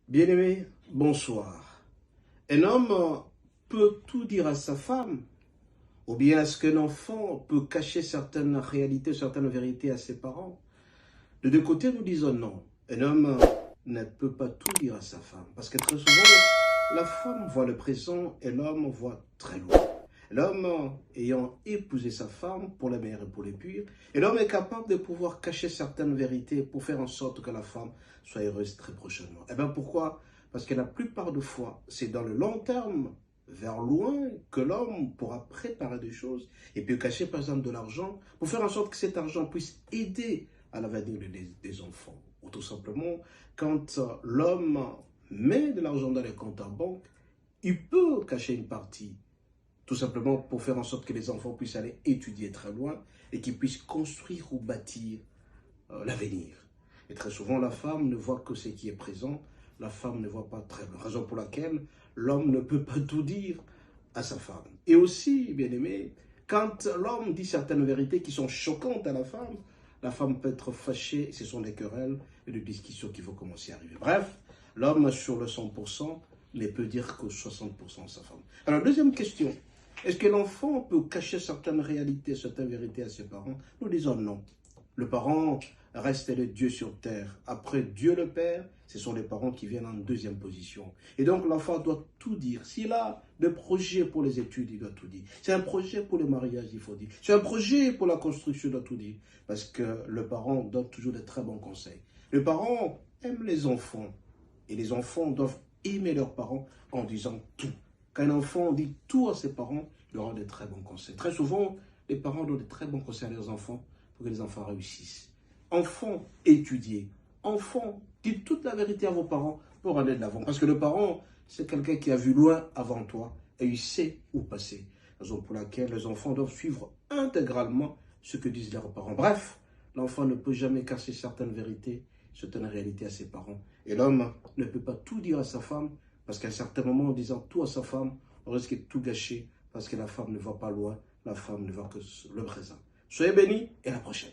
Bien-aimé, bonsoir. Un homme peut tout dire à sa femme, ou bien est-ce qu'un enfant peut cacher certaines réalités, certaines vérités à ses parents? De deux côtés, nous disons non. Un homme ne peut pas tout dire à sa femme, parce que très souvent, la femme voit le présent et l'homme voit très loin. L'homme ayant épousé sa femme pour le meilleur et pour le pire, et l'homme est capable de pouvoir cacher certaines vérités pour faire en sorte que la femme soit heureuse très prochainement. Et bien pourquoi? Parce que la plupart des fois, c'est dans le long terme, vers loin, que l'homme pourra préparer des choses et peut cacher par exemple de l'argent pour faire en sorte que cet argent puisse aider à l'avenir des enfants. Ou tout simplement, quand l'homme met de l'argent dans les comptes en banque, il peut cacher une partie tout simplement pour faire en sorte que les enfants puissent aller étudier très loin et qu'ils puissent construire ou bâtir l'avenir. Et très souvent, la femme ne voit que ce qui est présent, la femme ne voit pas très loin. Raison pour laquelle l'homme ne peut pas tout dire à sa femme. Et aussi, bien aimé, quand l'homme dit certaines vérités qui sont choquantes à la femme peut être fâchée, ce sont des querelles et des discussions qui vont commencer à arriver. Bref, l'homme sur le 100% ne peut dire que 60% à sa femme. Alors, deuxième question. Est-ce que l'enfant peut cacher certaines réalités, certaines vérités à ses parents? Nous disons non. Le parent reste le Dieu sur terre. Après Dieu le Père, ce sont les parents qui viennent en deuxième position. Et donc l'enfant doit tout dire. S'il a des projets pour les études, il doit tout dire. C'est un projet pour le mariage, il faut dire. C'est un projet pour la construction, il doit tout dire. Parce que le parent donne toujours de très bons conseils. Le parent aime les enfants. Et les enfants doivent aimer leurs parents en disant tout. Quand un enfant dit tout à ses parents, il aura de très bons conseils. Très souvent, les parents donnent de très bons conseils à leurs enfants pour que les enfants réussissent. Enfants, étudiez. Enfants, dites toute la vérité à vos parents pour aller de l'avant. Parce que le parent, c'est quelqu'un qui a vu loin avant toi et il sait où passer. Raison pour laquelle les enfants doivent suivre intégralement ce que disent leurs parents. Bref, l'enfant ne peut jamais cacher certaines vérités, certaines réalités à ses parents. Et l'homme ne peut pas tout dire à sa femme parce qu'à un certain moment, en disant tout à sa femme, on risque de tout gâcher parce que la femme ne va pas loin, la femme ne voit que le présent. Soyez bénis et à la prochaine.